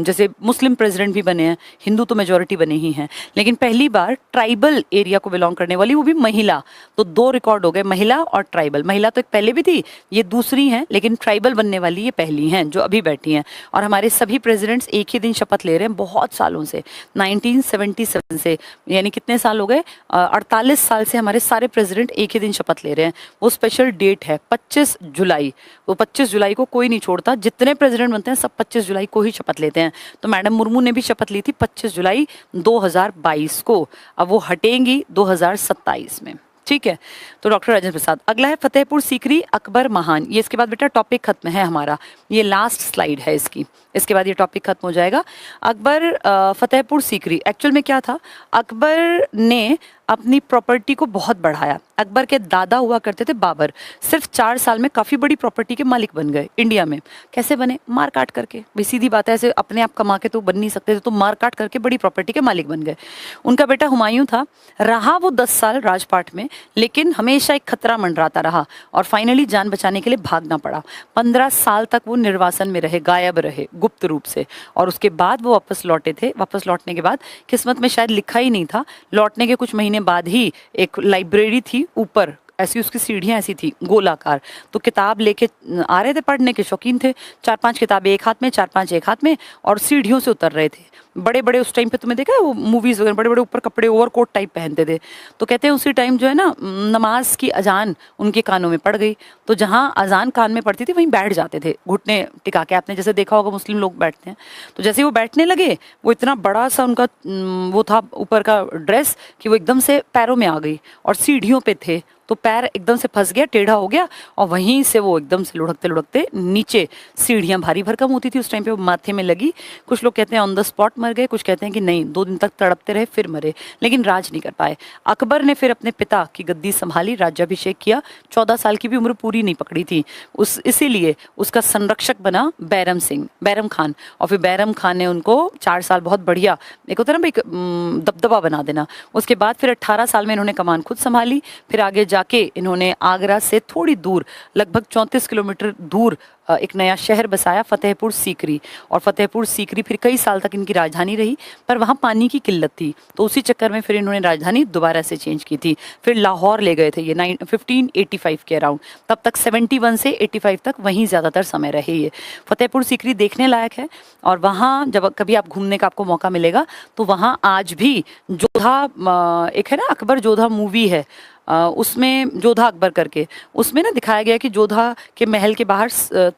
जैसे मुस्लिम प्रेसिडेंट भी बने हैं, हिंदू तो मेजोरिटी बने ही हैं, लेकिन पहली बार ट्राइबल एरिया को बिलोंग करने वाली, वो भी महिला। तो 2 रिकॉर्ड हो गए, महिला और ट्राइबल। महिला तो एक पहले भी थी, ये दूसरी हैं, लेकिन ट्राइबल बनने वाली ये पहली हैं जो अभी बैठी हैं। और हमारे सभी प्रेसिडेंट्स एक ही दिन शपथ ले रहे हैं बहुत सालों से, 1977 से, यानी कितने साल हो गए, 48 साल से हमारे सारे प्रेसिडेंट एक ही दिन शपथ ले रहे हैं। वो स्पेशल डेट है 25 जुलाई। वो 25 जुलाई को कोई नहीं छोड़ता, जितने प्रेसिडेंट बनते हैं सब 25 जुलाई को ही शपथ लेते हैं। तो मैडम मुर्मू ने भी शपथ ली थी 25 जुलाई 2022 को। अब वो हटेंगी 2027 में। ठीक है, तो डॉक्टर राजेंद्र प्रसाद। अगला है फतेहपुर सीकरी अकबर महान। ये इसके बाद बेटा टॉपिक खत्म है हमारा, ये लास्ट स्लाइड है इसकी, इसके बाद ये टॉपिक खत्म हो जाएगा। अकबर फतेहपुर सीकरी, एक्चुअल में क्या था, अकबर ने अपनी प्रॉपर्टी को बहुत बढ़ाया। अकबर के दादा हुआ करते थे बाबर, सिर्फ 4 साल में काफ़ी बड़ी प्रॉपर्टी के मालिक बन गए इंडिया में। कैसे बने? मार काट करके। भाई सीधी बात है, ऐसे अपने आप कमा के तो बन नहीं सकते थे, तो मार काट करके बड़ी प्रॉपर्टी के मालिक बन गए। उनका बेटा हुमायूं था, रहा वो 10 साल राजपाट में, लेकिन हमेशा एक खतरा मंडराता रहा और फाइनली जान बचाने के लिए भागना पड़ा। 15 साल तक वो निर्वासन में रहे, गायब रहे गुप्त रूप से, और उसके बाद वो वापस लौटे थे। वापस लौटने के बाद किस्मत में शायद लिखा ही नहीं था, लौटने के कुछ महीने बाद ही एक लाइब्रेरी थी ऊपर, ऐसी उसकी सीढ़ियाँ ऐसी थी गोलाकार, तो किताब लेके आ रहे थे, पढ़ने के शौकीन थे, 4-5 किताबें एक हाथ में, 4-5 एक हाथ में, और सीढ़ियों से उतर रहे थे। बड़े बड़े उस टाइम पे तुमने देखा है वो मूवीज वगैरह, बड़े बड़े ऊपर कपड़े ओवरकोट टाइप पहनते थे। तो कहते हैं उसी टाइम जो है ना, नमाज की अजान उनके कानों में पड़ गई, तो जहाँ अजान कान में पड़ती थी वहीं बैठ जाते थे घुटने टिका के। आपने जैसे देखा होगा मुस्लिम लोग बैठते हैं, तो जैसे वो बैठने लगे, वो इतना बड़ा सा उनका वो था ऊपर का ड्रेस कि वो एकदम से पैरों में आ गई, और सीढ़ियों पे थे तो पैर एकदम से फंस गया, टेढ़ा हो गया, और वहीं से वो एकदम से लुढ़कते लुढ़कते नीचे, सीढ़ियाँ भारी भरकम होती थी उस टाइम पे, वो माथे में लगी। कुछ लोग कहते हैं ऑन द स्पॉट मर गए, कुछ कहते हैं कि नहीं 2 दिन तक तड़पते रहे फिर मरे, लेकिन राज नहीं कर पाए। अकबर ने फिर अपने पिता की गद्दी संभाली, राज्याभिषेक किया। 14 साल की भी उम्र पूरी नहीं पकड़ी थी इसीलिए उसका संरक्षक बना बैरम खान, और फिर बैरम खान ने उनको 4 साल बहुत बढ़िया, एक होता है ना भाई दबदबा बना देना। उसके बाद फिर 18 साल में इन्होंने कमान खुद संभाली। फिर आगे जाके इन्होंने आगरा से थोड़ी दूर, लगभग 34 किलोमीटर दूर, एक नया शहर बसाया, फतेहपुर सीकरी। और फतेहपुर सीकरी फिर कई साल तक इनकी राजधानी रही, पर वहाँ पानी की किल्लत थी, तो उसी चक्कर में फिर इन्होंने राजधानी दोबारा से चेंज की थी। फिर लाहौर ले गए थे ये 1585 के अराउंड, तब तक 71 से 85 तक वहीं ज़्यादातर समय रहे ये। फतेहपुर सीकरी देखने लायक है, और वहाँ जब कभी आप घूमने का आपको मौका मिलेगा तो वहाँ आज भी जोधा, एक है ना अकबर जोधा मूवी है, उसमें जोधा अकबर करके, उसमें ना दिखाया गया कि जोधा के महल के बाहर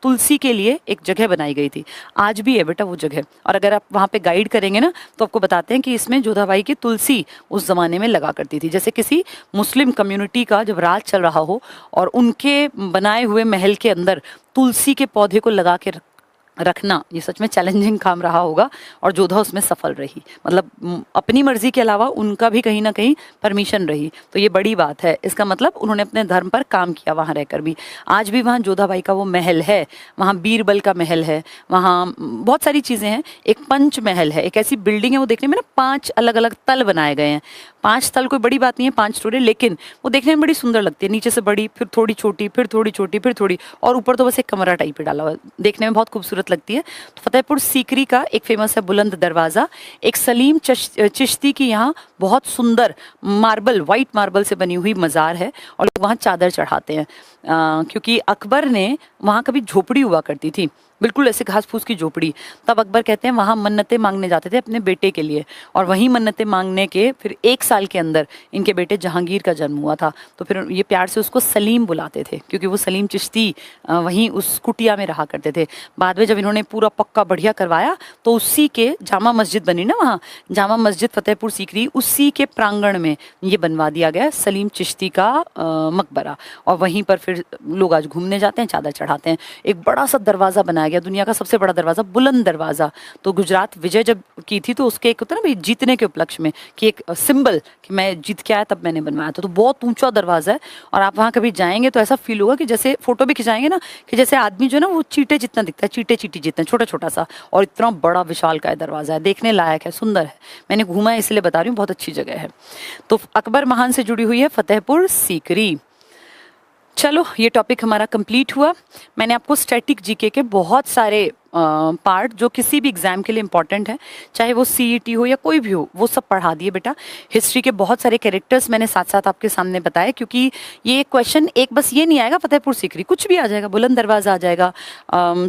तुलसी के लिए एक जगह बनाई गई थी। आज भी है बेटा वो जगह, और अगर आप वहाँ पे गाइड करेंगे ना तो आपको बताते हैं कि इसमें जोधाबाई की तुलसी उस ज़माने में लगा करती थी। जैसे किसी मुस्लिम कम्युनिटी का जब राज चल रहा हो और उनके बनाए हुए महल के अंदर तुलसी के पौधे को लगा के रखना, ये सच में चैलेंजिंग काम रहा होगा, और जोधा उसमें सफल रही। मतलब अपनी मर्जी के अलावा उनका भी कहीं ना कहीं परमिशन रही, तो ये बड़ी बात है। इसका मतलब उन्होंने अपने धर्म पर काम किया वहाँ रहकर भी। आज भी वहाँ जोधाबाई का वो महल है, वहाँ बीरबल का महल है, वहाँ बहुत सारी चीज़ें हैं। एक पंच महल है, एक ऐसी बिल्डिंग है, वो देखने में ना 5 अलग अलग तल बनाए गए हैं। 5 तल कोई बड़ी बात नहीं है, 5 स्टोरी, लेकिन वो देखने में बड़ी सुंदर लगती है। नीचे से बड़ी, फिर थोड़ी छोटी, फिर थोड़ी छोटी, फिर थोड़ी, और ऊपर तो बस एक कमरा टाइप पे डाला हुआ, देखने में बहुत खूबसूरत लगती है। तो फतेहपुर सीकरी का एक फेमस है बुलंद दरवाज़ा, एक सलीम चिश्ती की यहाँ बहुत सुंदर मार्बल, वाइट मार्बल से बनी हुई मज़ार है, और लोग वहाँ चादर चढ़ाते हैं, क्योंकि अकबर ने वहाँ कभी झोपड़ी हुआ करती थी, बिल्कुल ऐसे घास फूस की झोपड़ी। तब अकबर कहते हैं वहाँ मन्नतें मांगने जाते थे अपने बेटे के लिए, और वहीं मन्नतें मांगने के फिर 1 साल के अंदर इनके बेटे जहांगीर का जन्म हुआ था। तो फिर ये प्यार से उसको सलीम बुलाते थे, क्योंकि वो सलीम चिश्ती वहीं उस कुटिया में रहा करते थे। बाद में जब इन्होंने पूरा पक्का बढ़िया करवाया तो उसी के जामा मस्जिद बनी ना, वहाँ जामा मस्जिद फतेहपुर सीकरी, उसी के प्रांगण में ये बनवा दिया गया सलीम चिश्ती का मकबरा, और वहीं पर फिर लोग आज घूमने जाते हैं, चादर चढ़ाते हैं। एक बड़ा सा दरवाज़ा बनाया गया, दुनिया का सबसे बड़ा दरवाज़ा, बुलंद दरवाज़ा। तो गुजरात विजय जब की थी तो उसके एक होता है ना भाई जीतने के उपलक्ष्य में, कि एक सिंबल कि मैं जीत के आया तब मैंने बनवाया था। तो बहुत ऊंचा दरवाज़ा है, और आप वहाँ कभी जाएंगे तो ऐसा फील होगा कि जैसे फोटो भी खिंचाएंगे ना, कि जैसे आदमी जो है ना वो चीटे जितना दिखता है, चीटे चीटी जितना, छोटा छोटा सा, और इतना बड़ा विशाल का दरवाज़ा है, देखने लायक है, सुंदर है। मैंने घूमा है इसलिए बता रही हूँ, बहुत अच्छी जगह है। तो अकबर महान से जुड़ी हुई है फतेहपुर सीकरी। चलो ये टॉपिक हमारा कंप्लीट हुआ। मैंने आपको स्टैटिक जीके के बहुत सारे पार्ट जो किसी भी एग्जाम के लिए इंपॉर्टेंट है, चाहे वो सीईटी हो या कोई भी हो, वो सब पढ़ा दिए बेटा। हिस्ट्री के बहुत सारे कैरेक्टर्स मैंने साथ साथ आपके सामने बताए, क्योंकि ये क्वेश्चन एक बस ये नहीं आएगा फतेहपुर सीकरी, कुछ भी आ जाएगा, बुलंद दरवाजा आ जाएगा,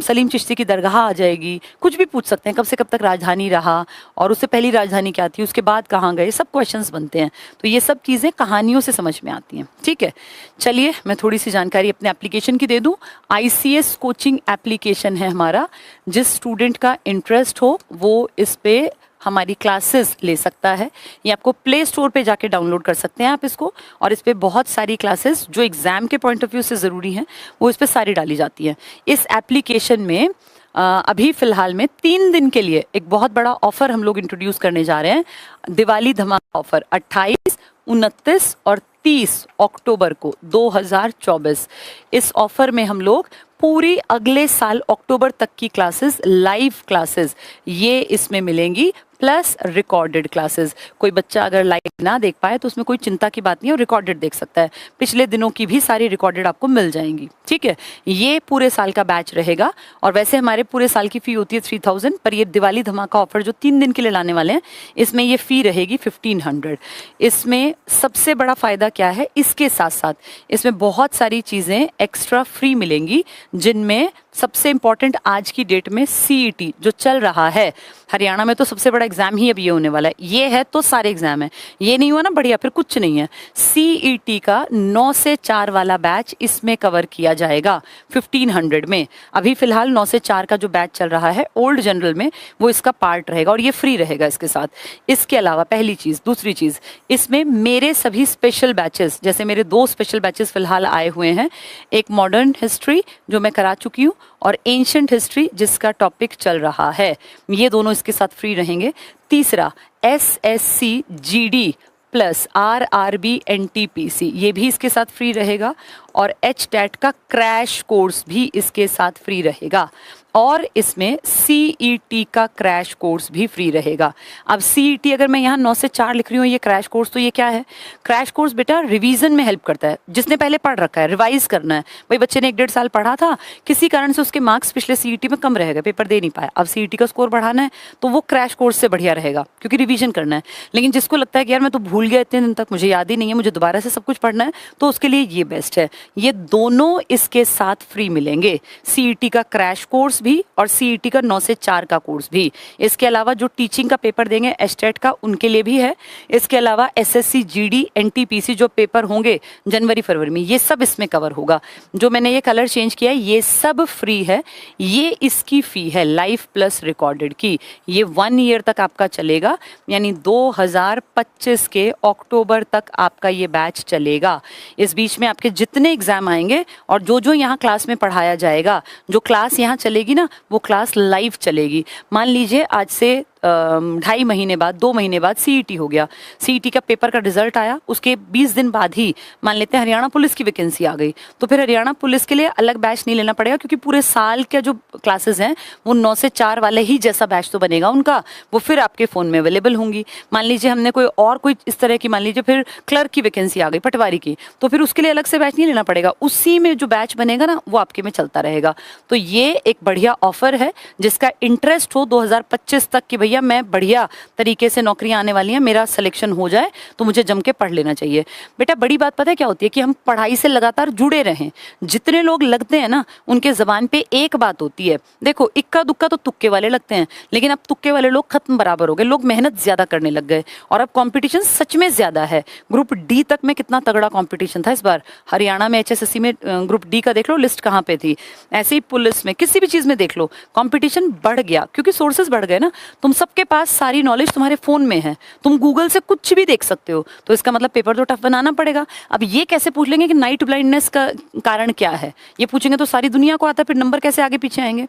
सलीम चिश्ती की दरगाह आ जाएगी, कुछ भी पूछ सकते हैं, कब से कब तक राजधानी रहा और उससे पहली राजधानी क्या थी, उसके बाद कहाँ गए, सब क्वेश्चंस बनते हैं। तो ये सब चीज़ें कहानियों से समझ में आती हैं। ठीक है, चलिए मैं थोड़ी सी जानकारी अपने एप्लीकेशन की दे दूं। आईसीएस कोचिंग एप्लीकेशन है हमारा, जिस स्टूडेंट का इंटरेस्ट हो वो इस पे हमारी क्लासेस ले सकता है। ये आपको प्ले स्टोर पे जाके डाउनलोड कर सकते हैं आप इसको, और इस पे बहुत सारी क्लासेस जो एग्जाम के पॉइंट ऑफ व्यू से ज़रूरी हैं वो इस पे सारी डाली जाती हैं। इस एप्लीकेशन में अभी फिलहाल में 3 दिन के लिए एक बहुत बड़ा ऑफर हम लोग इंट्रोड्यूस करने जा रहे हैं, दिवाली धमाका ऑफर 28, 29 और 30 अक्टूबर को 2024। इस ऑफर में हम लोग पूरी अगले साल अक्टूबर तक की क्लासेस, लाइव क्लासेस ये इसमें मिलेंगी, प्लस रिकॉर्डेड क्लासेस। कोई बच्चा अगर लाइव ना देख पाए तो उसमें कोई चिंता की बात नहीं है, और रिकॉर्डेड देख सकता है। पिछले दिनों की भी सारी रिकॉर्डेड आपको मिल जाएंगी। ठीक है, ये पूरे साल का बैच रहेगा, और वैसे हमारे पूरे साल की फ़ी होती है 3000, पर ये दिवाली धमाका ऑफर जो 3 दिन के लिए लाने वाले हैं, इसमें ये फ़ी रहेगी 1500। इसमें सबसे बड़ा फ़ायदा क्या है, इसके साथ साथ इसमें बहुत सारी चीज़ें एक्स्ट्रा फ्री मिलेंगी, जिनमें सबसे इंपॉर्टेंट आज की डेट में सीईटी जो चल रहा है, हरियाणा में तो सबसे बड़ा एग्जाम ही अब ये होने वाला है। ये है तो सारे एग्जाम है, ये नहीं हुआ ना बढ़िया फिर कुछ नहीं है। सीईटी का 9 से 4 वाला बैच इसमें कवर किया जाएगा 1500 में। अभी फिलहाल 9 से 4 का जो बैच चल रहा है ओल्ड जनरल में, वो इसका पार्ट रहेगा और ये फ्री रहेगा इसके साथ। इसके अलावा पहली चीज़, दूसरी चीज़, इसमें मेरे सभी स्पेशल बैचेस, जैसे मेरे 2 स्पेशल बैचेस फिलहाल आए हुए हैं, एक मॉडर्न हिस्ट्री जो मैं करा चुकी हूँ और एंशिएंट हिस्ट्री जिसका टॉपिक चल रहा है, ये दोनों इसके साथ फ्री रहेंगे। तीसरा SSC GD plus RRB NTPC ये भी इसके साथ फ्री रहेगा, और एचटेट का क्रैश कोर्स भी इसके साथ फ्री रहेगा, और इसमें सीईटी का क्रैश कोर्स भी फ्री रहेगा। अब सीईटी अगर मैं यहाँ 9 से 4 लिख रही हूँ ये क्रैश कोर्स, तो ये क्या है? क्रैश कोर्स बेटा रिवीजन में हेल्प करता है। जिसने पहले पढ़ रखा है रिवाइज करना है, भाई बच्चे ने 1-1.5 साल पढ़ा था, किसी कारण से उसके मार्क्स पिछले सीईटी में कम रह गए, पेपर दे नहीं पाया, अब सीईटी का स्कोर बढ़ाना है तो वो क्रैश कोर्स से बढ़िया रहेगा क्योंकि रिवीजन करना है। लेकिन जिसको लगता है कि यार मैं तो भूल गया इतने दिन तक, मुझे याद ही नहीं है, मुझे दोबारा से सब कुछ पढ़ना है, तो उसके लिए ये बेस्ट है। ये दोनों इसके साथ फ्री मिलेंगे, सीईटी का क्रैश कोर्स भी और सीईटी का 9 से 4 का कोर्स भी। इसके अलावा जो टीचिंग का पेपर देंगे एस्टेट का, उनके लिए भी है। इसके अलावा एसएससी जीडी एनटीपीसी जो पेपर होंगे जनवरी फरवरी में, ये सब इसमें कवर होगा। जो मैंने ये कलर चेंज किया है ये सब फ्री है। ये इसकी फी है लाइव प्लस रिकॉर्डेड की, ये 1 ईयर तक आपका चलेगा, यानी 2025 के अक्टूबर तक आपका ये बैच चलेगा। इस बीच में आपके जितने एग्जाम आएंगे और जो जो यहाँ क्लास में पढ़ाया जाएगा, जो क्लास यहाँ चलेगी ना, वो क्लास लाइव चलेगी। मान लीजिए आज से 2.5 महीने बाद, 2 महीने बाद सीईटी हो गया, सीईटी का पेपर का रिजल्ट आया, उसके 20 दिन बाद ही मान लेते हैं हरियाणा पुलिस की वैकेंसी आ गई, तो फिर हरियाणा पुलिस के लिए अलग बैच नहीं लेना पड़ेगा, क्योंकि पूरे साल के जो क्लासेस हैं वो 9 से 4 वाले ही जैसा बैच तो बनेगा उनका, वो फिर आपके फ़ोन में अवेलेबल होंगी। मान लीजिए हमने कोई इस तरह की, मान लीजिए फिर क्लर्क की वैकेंसी आ गई, पटवारी की, तो फिर उसके लिए अलग से बैच नहीं लेना पड़ेगा, उसी में जो बैच बनेगा ना वो आपके में चलता रहेगा। तो ये एक बढ़िया ऑफर है, जिसका इंटरेस्ट हो 2025 तक कि भैया मैं बढ़िया तरीके से नौकरियां आने वाली हैं, मेरा सिलेक्शन हो जाए, तो मुझे जम के पढ़ लेना चाहिए। बेटा बड़ी बात पता है क्या होती है, कि हम पढ़ाई से लगातार जुड़े रहें। जितने लोग लगते हैं ना, उनके जबान पे एक बात होती है, देखो इक्का दुक्का तो तुक्के वाले लगते हैं, लेकिन अब तुक्के वाले लोग खत्म बराबर हो गए, लोग मेहनत ज्यादा करने लग गए, और अब कंपटीशन सच में ज्यादा है। ग्रुप डी तक में कितना तगड़ा कंपटीशन था इस बार हरियाणा में, एचएसएससी में ग्रुप डी का देख लो लिस्ट कहाँ पे थी, ऐसे ही पुलिस में, किसी भी चीज में देख लो, कंपटीशन बढ़ गया क्योंकि सोर्सेज बढ़ गए ना। तुम सबके पास सारी नॉलेज तुम्हारे फोन में है, तुम गूगल से कुछ भी देख सकते हो, तो इसका मतलब पेपर तो टफ बनाना पड़ेगा। अब ये कैसे पूछ लेंगे कि नाइट ब्लाइंडनेस का कारण क्या है, ये पूछेंगे तो सारी दुनिया को आता है, फिर नंबर कैसे आगे पीछे आएंगे?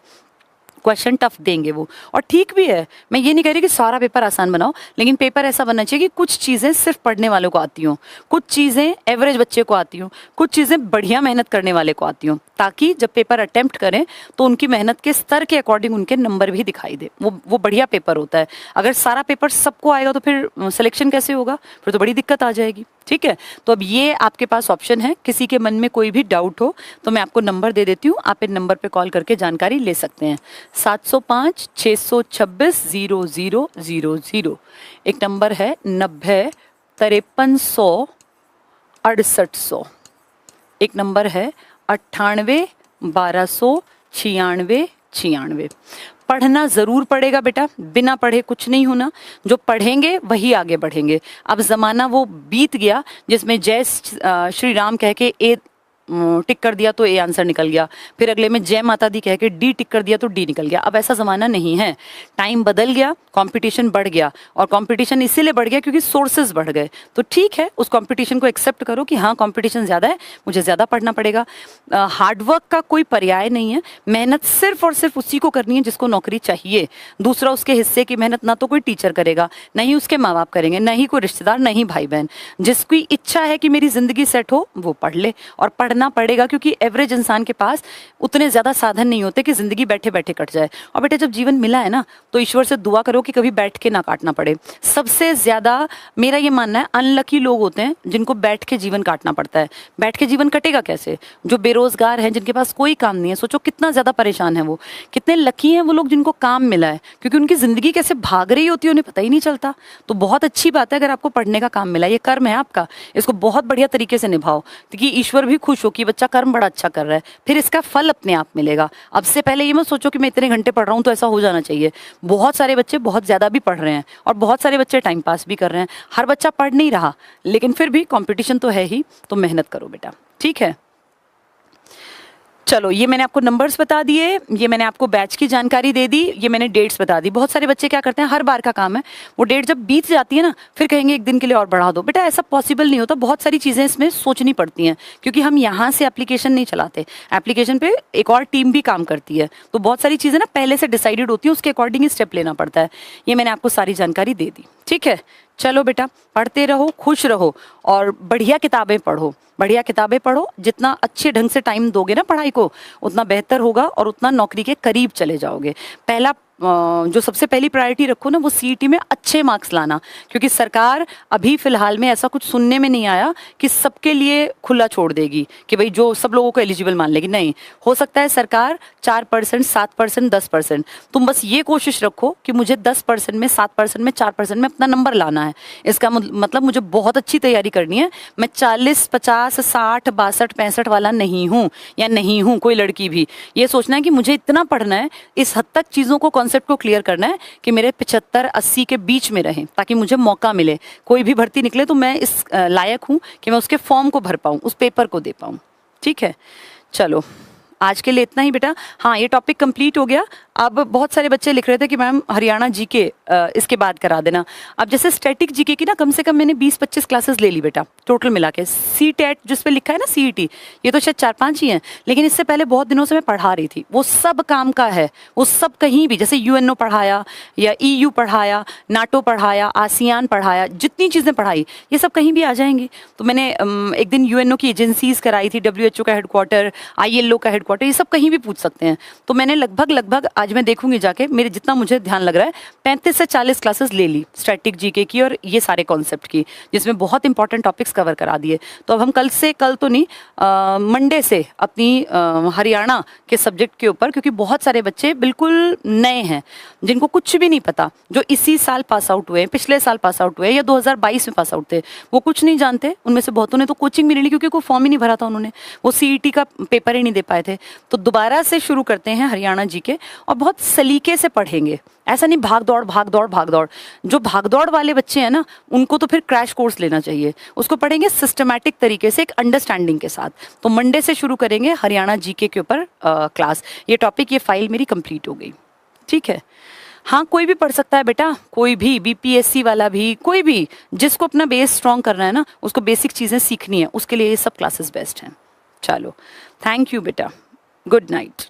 क्वेश्चन टफ देंगे वो, और ठीक भी है। मैं ये नहीं कह रही कि सारा पेपर आसान बनाओ, लेकिन पेपर ऐसा बनना चाहिए कि कुछ चीज़ें सिर्फ पढ़ने वालों को आती हों, कुछ चीज़ें एवरेज बच्चे को आती हों, कुछ चीज़ें बढ़िया मेहनत करने वाले को आती हों, ताकि जब पेपर अटेम्प्ट करें तो उनकी मेहनत के स्तर के अकॉर्डिंग उनके नंबर भी दिखाई दे। वो बढ़िया पेपर होता है। अगर सारा पेपर सबको आएगा तो फिर सिलेक्शन कैसे होगा, फिर तो बड़ी दिक्कत आ जाएगी। ठीक है, तो अब ये आपके पास ऑप्शन है, किसी के मन में कोई भी डाउट हो तो मैं आपको नंबर दे देती हूँ, आप इन नंबर पे कॉल करके जानकारी ले सकते हैं। 705-626-0000। एक नंबर है 90-53-100-6800। एक नंबर है 98-1296-96। पढ़ना जरूर पड़ेगा बेटा, बिना पढ़े कुछ नहीं होना, जो पढ़ेंगे वही आगे बढ़ेंगे। अब जमाना वो बीत गया जिसमें जय श्री राम कह के ए टिक कर दिया तो ए आंसर निकल गया, फिर अगले में जय माता दी कह के डी टिक कर दिया तो डी निकल गया। अब ऐसा ज़माना नहीं है, टाइम बदल गया, कंपटीशन बढ़ गया, और कंपटीशन इसीलिए बढ़ गया क्योंकि सोर्सेज बढ़ गए। तो ठीक है, उस कंपटीशन को एक्सेप्ट करो कि हाँ कंपटीशन ज़्यादा है, मुझे ज़्यादा पढ़ना पड़ेगा। हार्डवर्क का कोई पर्याय नहीं है, मेहनत सिर्फ और सिर्फ उसी को करनी है जिसको नौकरी चाहिए। दूसरा उसके हिस्से की मेहनत ना तो कोई टीचर करेगा, ना ही उसके माँ बाप करेंगे, ना ही कोई रिश्तेदार, ना ही भाई बहन। जिसकी इच्छा है कि मेरी ज़िंदगी सेट हो वो पढ़ ले, और पढ़ना पड़ेगा क्योंकि एवरेज इंसान के पास उतने ज्यादा साधन नहीं होते कि जिंदगी बैठे बैठे कट जाए। और बेटा जब जीवन मिला है ना तो ईश्वर से दुआ करो कि कभी बैठ के ना काटना पड़े। सबसे ज्यादा मेरा ये मानना है अनलकी लोग होते हैं जिनको बैठ के जीवन काटना पड़ता है। बैठ के जीवन कटेगा कैसे? जो बेरोजगार हैं, जिनके पास कोई काम नहीं है, सोचो कितना ज्यादा परेशान है वो। कितने लकी हैं वो लोग जिनको काम मिला है, क्योंकि उनकी जिंदगी कैसे भाग रही होती है उन्हें पता ही नहीं चलता। तो बहुत अच्छी बात है अगर आपको पढ़ने का काम मिला, ये कर्म है आपका, इसको बहुत बढ़िया तरीके से निभाओ, क्योंकि ईश्वर भी खुश हो कि बच्चा कर्म बड़ा अच्छा कर रहा है, फिर इसका फल अपने आप मिलेगा। अब से पहले ये मत सोचो कि मैं इतने घंटे पढ़ रहा हूँ तो ऐसा हो जाना चाहिए। बहुत सारे बच्चे बहुत ज्यादा भी पढ़ रहे हैं और बहुत सारे बच्चे टाइम पास भी कर रहे हैं। हर बच्चा पढ़ नहीं रहा, लेकिन फिर भी कंपटीशन तो है ही, तो मेहनत करो बेटा, ठीक है। चलो, ये मैंने आपको नंबर्स बता दिए, ये मैंने आपको बैच की जानकारी दे दी, ये मैंने डेट्स बता दी। बहुत सारे बच्चे क्या करते हैं, हर बार का काम है, वो डेट जब बीत जाती है ना फिर कहेंगे एक दिन के लिए और बढ़ा दो। बेटा ऐसा पॉसिबल नहीं होता, बहुत सारी चीज़ें इसमें सोचनी पड़ती हैं, क्योंकि हम यहाँ से एप्लीकेशन नहीं चलाते, एप्लीकेशन पे एक और टीम भी काम करती है। तो बहुत सारी चीज़ें ना पहले से डिसाइडेड होती हैं, उसके अकॉर्डिंग ही स्टेप लेना पड़ता है। ये मैंने आपको सारी जानकारी दे दी, ठीक है। चलो बेटा, पढ़ते रहो, खुश रहो और बढ़िया किताबें पढ़ो, बढ़िया किताबें पढ़ो। जितना अच्छे ढंग से टाइम दोगे ना पढ़ाई को, उतना बेहतर होगा और उतना नौकरी के करीब चले जाओगे। पहला जो सबसे पहली प्रायोरिटी रखो ना, वो सीईटी में अच्छे मार्क्स लाना, क्योंकि सरकार अभी फिलहाल में ऐसा कुछ सुनने में नहीं आया कि सबके लिए खुला छोड़ देगी कि भाई जो सब लोगों को एलिजिबल मान लेगी। नहीं, हो सकता है सरकार 4%, 7%, 10%, तुम बस ये कोशिश रखो कि मुझे 10% में, 7% में, 4% में अपना नंबर लाना है। इसका मतलब मुझे बहुत अच्छी तैयारी करनी है। मैं 40, 50, 60, 62, 65 वाला नहीं हूँ, या नहीं हूँ कोई लड़की भी। ये सोचना है कि मुझे इतना पढ़ना है, इस हद तक चीज़ों को, कॉन्सेप्ट को क्लियर करना है कि मेरे 75, 80 के बीच में रहें, ताकि मुझे मौका मिले। कोई भी भर्ती निकले तो मैं इस लायक हूं कि मैं उसके फॉर्म को भर पाऊं, उस पेपर को दे पाऊं, ठीक है। चलो, आज के लिए इतना ही बेटा। हाँ, ये टॉपिक कंप्लीट हो गया। अब बहुत सारे बच्चे लिख रहे थे कि मैम हरियाणा जीके इसके बाद करा देना। अब जैसे स्टैटिक जीके की ना कम से कम मैंने 20-25 क्लासेस ले ली बेटा, टोटल मिला के। CTET जिस पे लिखा है ना CET, ये तो शायद 4-5 ही हैं, लेकिन इससे पहले बहुत दिनों से मैं पढ़ा रही थी। वो सब काम का है, वो सब कहीं भी, जैसे UNO पढ़ाया या EU पढ़ाया, NATO पढ़ाया, आसियान पढ़ाया, जितनी चीज़ें पढ़ाई ये सब कहीं भी आ जाएंगी। तो मैंने एक दिन UNO की एजेंसीज कराई थी, WHO का हेडक्वार्टर, ILO का हेडक्वार्टर, ये सब कहीं भी पूछ सकते हैं। तो मैंने लगभग आज मैं देखूंगी जाके, मेरे जितना मुझे ध्यान लग रहा है 35 से 40 क्लासेस ले ली स्टैटिक जीके की और ये सारे कॉन्सेप्ट की, जिसमें बहुत इंपॉर्टेंट टॉपिक्स कवर करा दिए। तो अब हम कल तो नहीं, मंडे से अपनी हरियाणा के सब्जेक्ट के ऊपर, क्योंकि बहुत सारे बच्चे बिल्कुल नए हैं जिनको कुछ भी नहीं पता, जो इसी साल पास आउट हुए, पिछले साल पास आउट हुए या 2022 में पास आउट थे, वो कुछ नहीं जानते। उनमें से बहुतों ने तो कोचिंग भी नहीं ली, क्योंकि कोई फॉर्म ही नहीं भरा था उन्होंने, वो CET का पेपर ही नहीं दे पाए थे। तो दोबारा से शुरू करते हैं हरियाणा जीके, और बहुत सलीके से पढ़ेंगे। ऐसा नहीं भाग दौड़। जो भाग दौड़ वाले बच्चे हैं ना, उनको तो फिर क्रैश कोर्स लेना चाहिए। उसको पढ़ेंगे सिस्टमैटिक तरीके से, एक अंडरस्टैंडिंग के साथ। तो मंडे से शुरू करेंगे हरियाणा जीके के ऊपर क्लास। ये टॉपिक, ये फाइल मेरी कंप्लीट हो गई, ठीक है। हाँ, कोई भी पढ़ सकता है बेटा, कोई भी, BPSC वाला भी, कोई भी, जिसको अपना बेस स्ट्रॉन्ग करना है ना, उसको बेसिक चीज़ें सीखनी है, उसके लिए ये सब क्लासेस बेस्ट हैं। चलो, थैंक यू बेटा, गुड नाइट।